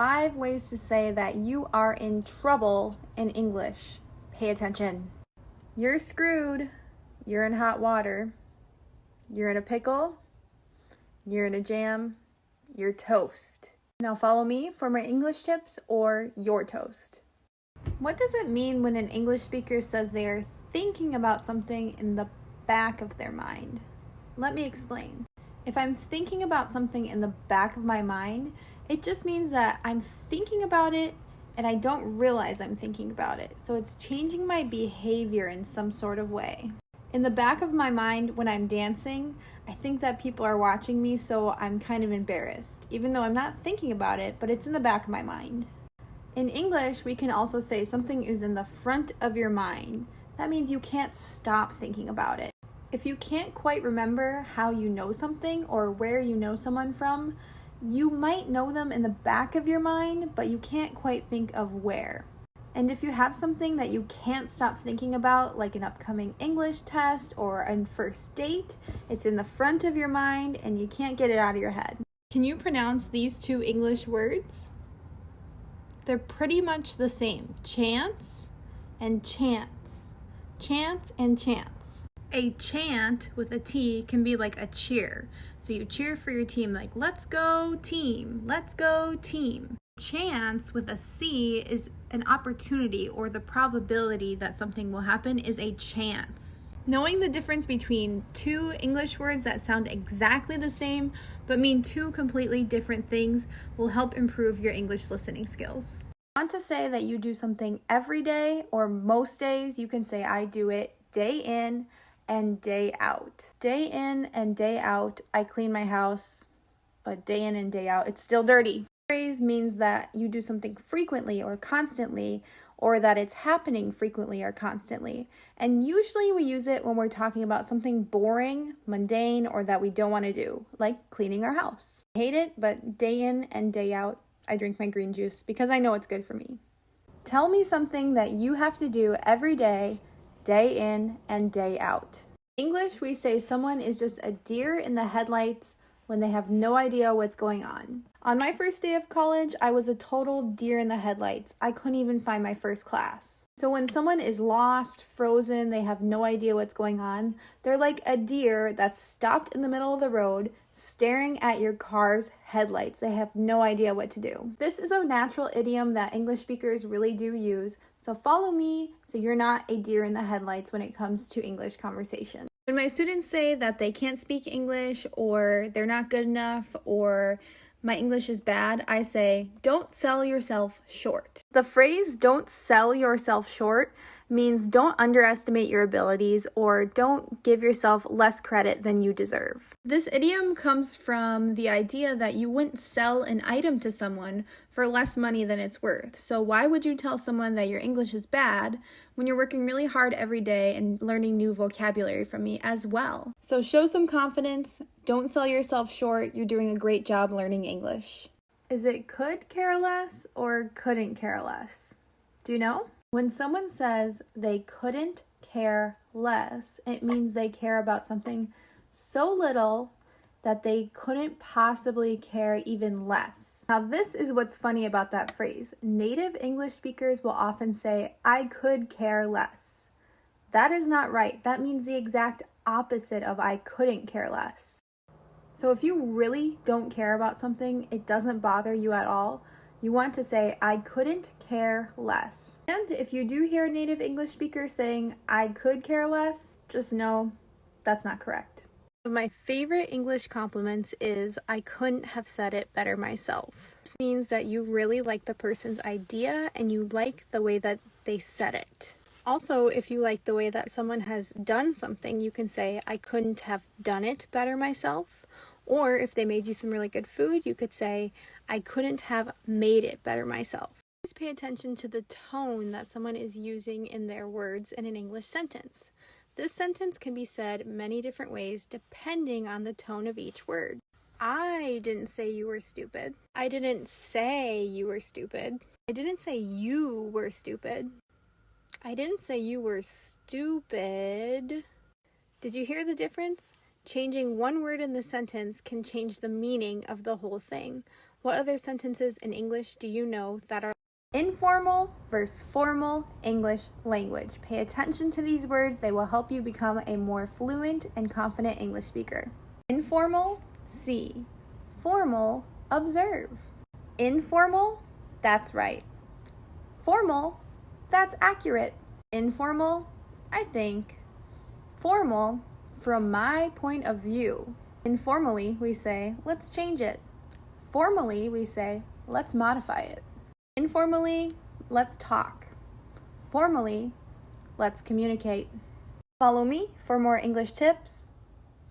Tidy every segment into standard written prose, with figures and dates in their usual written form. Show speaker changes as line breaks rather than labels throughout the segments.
5 ways to say that you are in trouble in English. Pay attention. You're screwed. You're in hot water. You're in a pickle. You're in a jam. You're toast. Now follow me for my English tips or your toast. What does it mean when an English speaker says they are thinking about something in the back of their mind? Let me explain. If I'm thinking about something in the back of my mind, it just means that I'm thinking about it and I don't realize I'm thinking about it. So it's changing my behavior in some sort of way. In the back of my mind, when I'm dancing, I think that people are watching me, so I'm kind of embarrassed, even though I'm not thinking about it, but it's in the back of my mind. In English, we can also say something is in the front of your mind. That means you can't stop thinking about it. If you can't quite remember how you know something or where you know someone from, you might know them in the back of your mind, but you can't quite think of where. And if you have something that you can't stop thinking about, like an upcoming English test or a first date, it's in the front of your mind and you can't get it out of your head. Can you pronounce these 2 English words? They're pretty much the same. Chance and chance. Chance and chance. A chant with a T can be like a cheer. So you cheer for your team like, let's go team, let's go team. Chance with a C is an opportunity, or the probability that something will happen is a chance. Knowing the difference between 2 English words that sound exactly the same but mean 2 completely different things will help improve your English listening skills. Want to say that you do something every day or most days, you can say I do it day in and day out. Day in and day out, I clean my house, but day in and day out, it's still dirty. Phrase means that you do something frequently or constantly, or that it's happening frequently or constantly. And usually we use it when we're talking about something boring, mundane, or that we don't want to do, like cleaning our house. I hate it, but day in and day out, I drink my green juice because I know it's good for me. Tell me something that you have to do every day, day in and day out. In English, we say someone is just a deer in the headlights when they have no idea what's going on. On my first day of college, I was a total deer in the headlights. I couldn't even find my first class. So when someone is lost, frozen, they have no idea what's going on, they're like a deer that's stopped in the middle of the road, staring at your car's headlights. They have no idea what to do. This is a natural idiom that English speakers really do use, so follow me so you're not a deer in the headlights when it comes to English conversation. When my students say that they can't speak English, or they're not good enough, or my English is bad, I say, don't sell yourself short. The phrase don't sell yourself short means don't underestimate your abilities or don't give yourself less credit than you deserve. This idiom comes from the idea that you wouldn't sell an item to someone for less money than it's worth. So why would you tell someone that your English is bad when you're working really hard every day and learning new vocabulary from me as well? So show some confidence. Don't sell yourself short. You're doing a great job learning English. Is it could care less or couldn't care less? Do you know? When someone says they couldn't care less, it means they care about something so little that they couldn't possibly care even less. Now, this is what's funny about that phrase. Native English speakers will often say, I could care less. That is not right. That means the exact opposite of I couldn't care less. So if you really don't care about something, it doesn't bother you at all, you want to say, I couldn't care less. And if you do hear a native English speaker saying, I could care less, just know that's not correct. One of my favorite English compliments is, I couldn't have said it better myself. This means that you really like the person's idea and you like the way that they said it. Also, if you like the way that someone has done something, you can say, I couldn't have done it better myself. Or if they made you some really good food, you could say, I couldn't have made it better myself. Please pay attention to the tone that someone is using in their words in an English sentence. This sentence can be said many different ways depending on the tone of each word. I didn't say you were stupid. I didn't say you were stupid. I didn't say you were stupid. I didn't say you were stupid. Did you hear the difference? Changing one word in the sentence can change the meaning of the whole thing. What other sentences in English do you know that are informal versus formal English language? Pay attention to these words. They will help you become a more fluent and confident English speaker. Informal, see. Formal, observe. Informal, that's right. Formal, that's accurate. Informal, I think. Formal, from my point of view. Informally, we say, let's change it. Formally, we say, let's modify it. Informally, let's talk. Formally, let's communicate. Follow me for more English tips.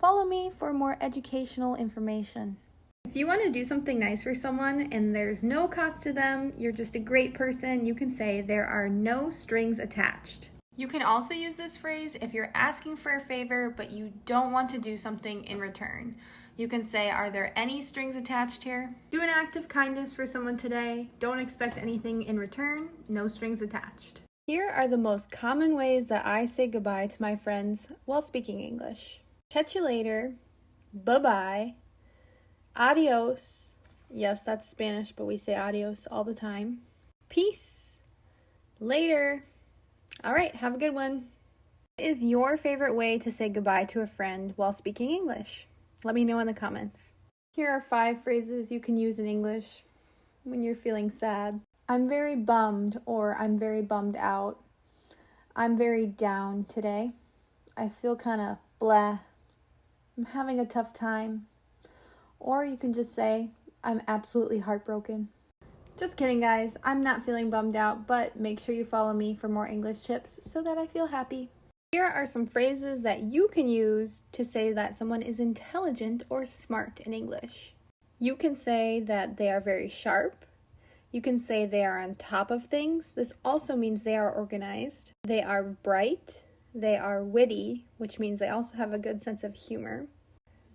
Follow me for more educational information. If you want to do something nice for someone and there's no cost to them, you're just a great person, you can say there are no strings attached. You can also use this phrase if you're asking for a favor but you don't want to do something in return. You can say, are there any strings attached here? Do an act of kindness for someone today. Don't expect anything in return. No strings attached. Here are the most common ways that I say goodbye to my friends while speaking English. Catch you later. Bye-bye. Adios. Yes, that's Spanish, but we say adios all the time. Peace. Later. All right, have a good one. What is your favorite way to say goodbye to a friend while speaking English? Let me know in the comments. Here are 5 phrases you can use in English when you're feeling sad. I'm very bummed, or I'm very bummed out. I'm very down today. I feel kind of blah. I'm having a tough time. Or you can just say, I'm absolutely heartbroken. Just kidding, guys. I'm not feeling bummed out, but make sure you follow me for more English tips so that I feel happy. Here are some phrases that you can use to say that someone is intelligent or smart in English. You can say that they are very sharp. You can say they are on top of things. This also means they are organized. They are bright. They are witty, which means they also have a good sense of humor.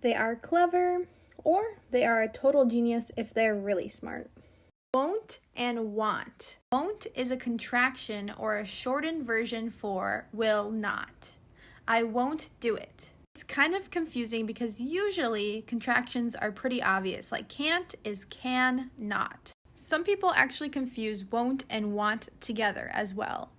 They are clever, or they are a total genius if they're really smart. Won't and want. Won't is a contraction or a shortened version for will not. I won't do it. It's kind of confusing because usually contractions are pretty obvious, like can't is can not. Some people actually confuse won't and want together as well.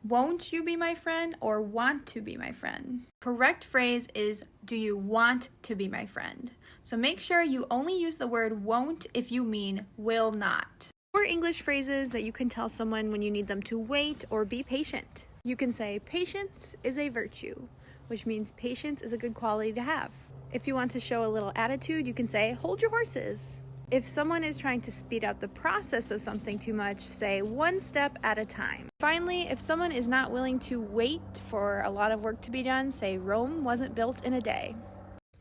Won't you be my friend or want to be my friend? Correct phrase is, do you want to be my friend? So make sure you only use the word won't if you mean will not. More English phrases that you can tell someone when you need them to wait or be patient. You can say, patience is a virtue, which means patience is a good quality to have. If you want to show a little attitude, you can say, hold your horses. If someone is trying to speed up the process of something too much, say one step at a time. Finally, if someone is not willing to wait for a lot of work to be done, say Rome wasn't built in a day.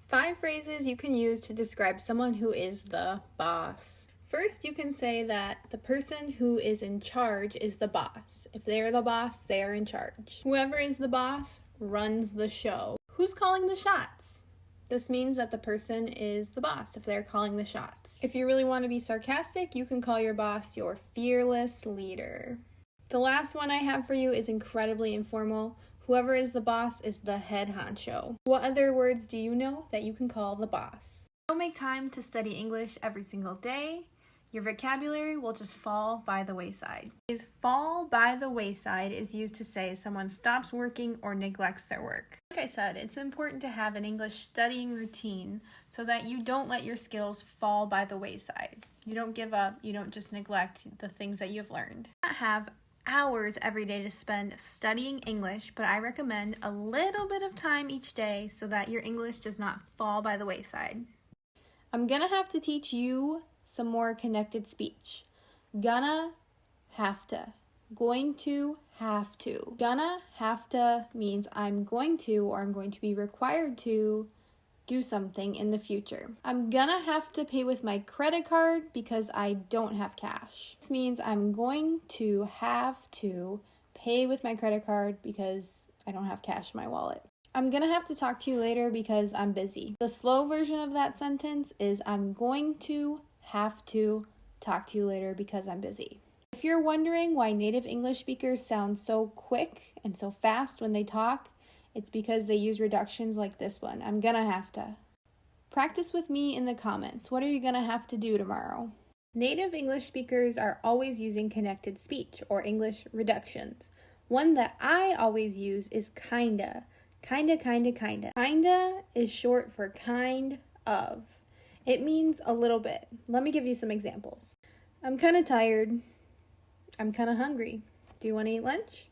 5 phrases you can use to describe someone who is the boss. First, you can say that the person who is in charge is the boss. If they are the boss, they are in charge. Whoever is the boss runs the show. Who's calling the shots? This means that the person is the boss if they're calling the shots. If you really want to be sarcastic, you can call your boss your fearless leader. The last one I have for you is incredibly informal. Whoever is the boss is the head honcho. What other words do you know that you can call the boss? Don't make time to study English every single day. Your vocabulary will just fall by the wayside. Fall by the wayside is used to say someone stops working or neglects their work. Like I said, it's important to have an English studying routine so that you don't let your skills fall by the wayside. You don't give up, you don't just neglect the things that you've learned. I have hours every day to spend studying English, but I recommend a little bit of time each day so that your English does not fall by the wayside. I'm gonna have to teach you some more connected speech. Gonna, have to. Going to, have to. Gonna, have to means I'm going to or I'm going to be required to do something in the future. I'm gonna have to pay with my credit card because I don't have cash. This means I'm going to have to pay with my credit card because I don't have cash in my wallet. I'm gonna have to talk to you later because I'm busy. The slow version of that sentence is I'm going to have to talk to you later because I'm busy. If you're wondering why native English speakers sound so quick and so fast when they talk, it's because they use reductions like this one. I'm gonna have to. Practice with me in the comments. What are you gonna have to do tomorrow? Native English speakers are always using connected speech or English reductions. One that I always use is kinda. Kinda, kinda, kinda. Kinda is short for kind of. It means a little bit. Let me give you some examples. I'm kind of tired. I'm kind of hungry. Do you want to eat lunch?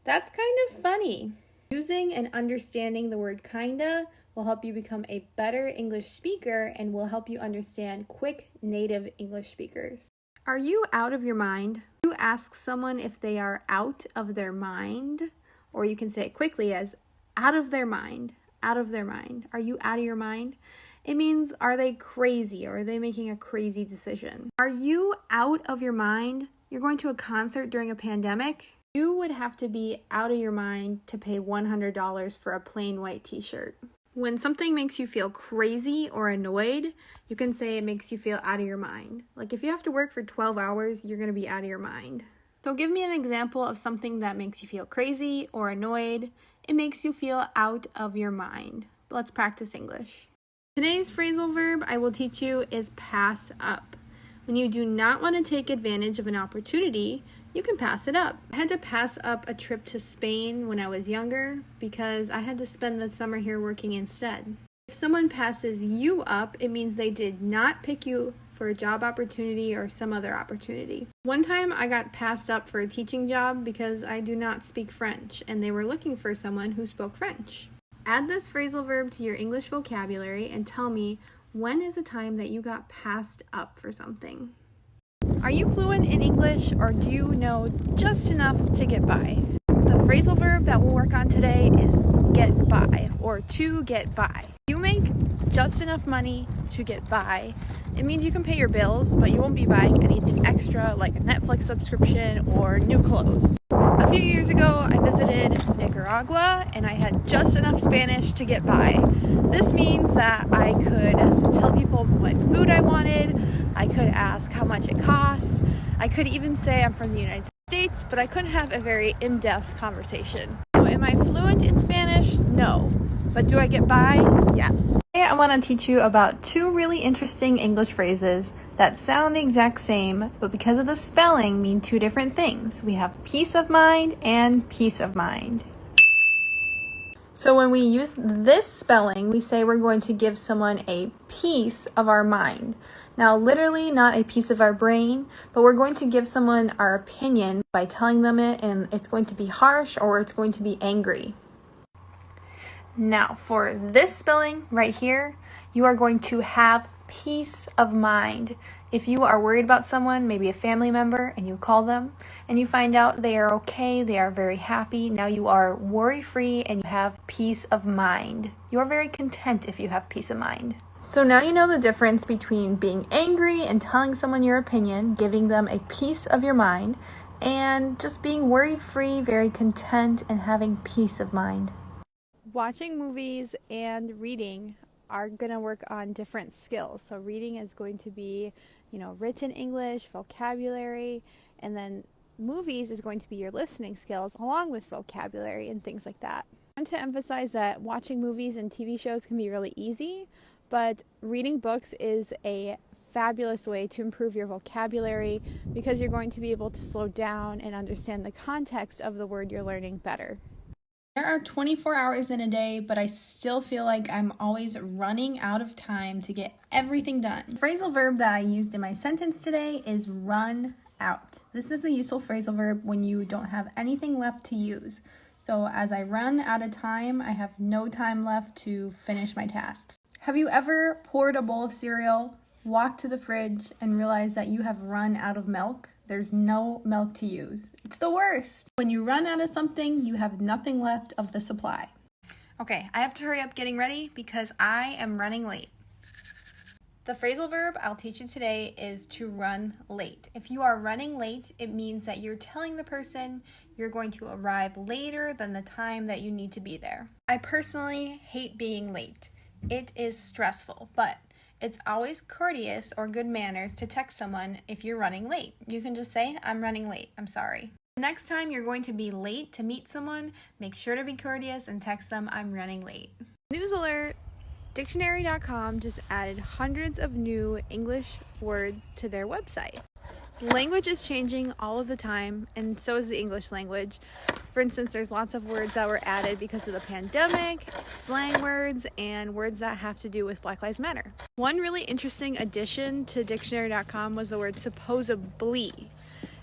That's kind of funny. Using and understanding the word kinda will help you become a better English speaker and will help you understand quick native English speakers. Are you out of your mind? You ask someone if they are out of their mind, or you can say it quickly as out of their mind, out of their mind. Are you out of your mind? It means, are they crazy or are they making a crazy decision? Are you out of your mind? You're going to a concert during a pandemic? You would have to be out of your mind to pay $100 for a plain white t-shirt. When something makes you feel crazy or annoyed, you can say it makes you feel out of your mind. Like if you have to work for 12 hours, you're going to be out of your mind. So give me an example of something that makes you feel crazy or annoyed. It makes you feel out of your mind. Let's practice English. Today's phrasal verb I will teach you is pass up. When you do not want to take advantage of an opportunity, you can pass it up. I had to pass up a trip to Spain when I was younger because I had to spend the summer here working instead. If someone passes you up, it means they did not pick you for a job opportunity or some other opportunity. One time I got passed up for a teaching job because I do not speak French and they were looking for someone who spoke French. Add this phrasal verb to your English vocabulary and tell me, when is a time that you got passed up for something? Are you fluent in English or do you know just enough to get by? The phrasal verb that we'll work on today is get by or to get by. You make just enough money to get by. It means you can pay your bills, but you won't be buying anything extra like a Netflix subscription or new clothes. A few years ago, I visited Nicaragua and I had just enough Spanish to get by. This means that I could tell people what food I wanted, I could ask how much it costs, I could even say I'm from the United States, but I couldn't have a very in-depth conversation. So am I fluent in Spanish? No. But do I get by? Yes. Today I want to teach you about two really interesting English phrases that sound the exact same, but because of the spelling mean two different things. We have peace of mind and peace of mind. So when we use this spelling, we say we're going to give someone a piece of our mind. Now, literally not a piece of our brain, but we're going to give someone our opinion by telling them it, and it's going to be harsh or it's going to be angry. Now, for this spelling right here, you are going to have peace of mind. If you are worried about someone, maybe a family member, and you call them and you find out they are okay, they are very happy, now you are worry-free and you have peace of mind. You are very content if you have peace of mind. So now you know the difference between being angry and telling someone your opinion, giving them a piece of your mind, and just being worry-free, very content, and having peace of mind. Watching movies and reading are going to work on different skills. So reading is going to be, written English, vocabulary, and then movies is going to be your listening skills along with vocabulary and things like that. I want to emphasize that watching movies and TV shows can be really easy, but reading books is a fabulous way to improve your vocabulary because you're going to be able to slow down and understand the context of the word you're learning better. There are 24 hours in a day, but I still feel like I'm always running out of time to get everything done. The phrasal verb that I used in my sentence today is run out. This is a useful phrasal verb when you don't have anything left to use. So as I run out of time, I have no time left to finish my tasks. Have you ever poured a bowl of cereal, walked to the fridge, and realized that you have run out of milk? There's no milk to use. It's the worst. When you run out of something, you have nothing left of the supply. Okay, I have to hurry up getting ready because I am running late. The phrasal verb I'll teach you today is to run late. If you are running late, it means that you're telling the person you're going to arrive later than the time that you need to be there. I personally hate being late. It is stressful, but it's always courteous or good manners to text someone if you're running late. You can just say, I'm running late, I'm sorry. The next time you're going to be late to meet someone, make sure to be courteous and text them, I'm running late. News alert! Dictionary.com just added hundreds of new English words to their website. Language is changing all of the time, and so is the English language. For instance, there's lots of words that were added because of the pandemic, slang words, and words that have to do with Black Lives Matter. One really interesting addition to Dictionary.com was the word supposedly.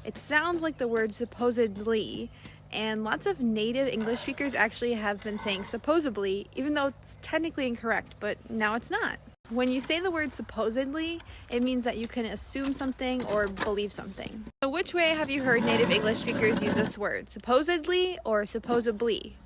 It sounds like the word supposedly, and lots of native English speakers actually have been saying supposedly, even though it's technically incorrect, but now it's not. When you say the word supposedly, it means that you can assume something or believe something. So which way have you heard native English speakers use this word, supposedly or supposedly?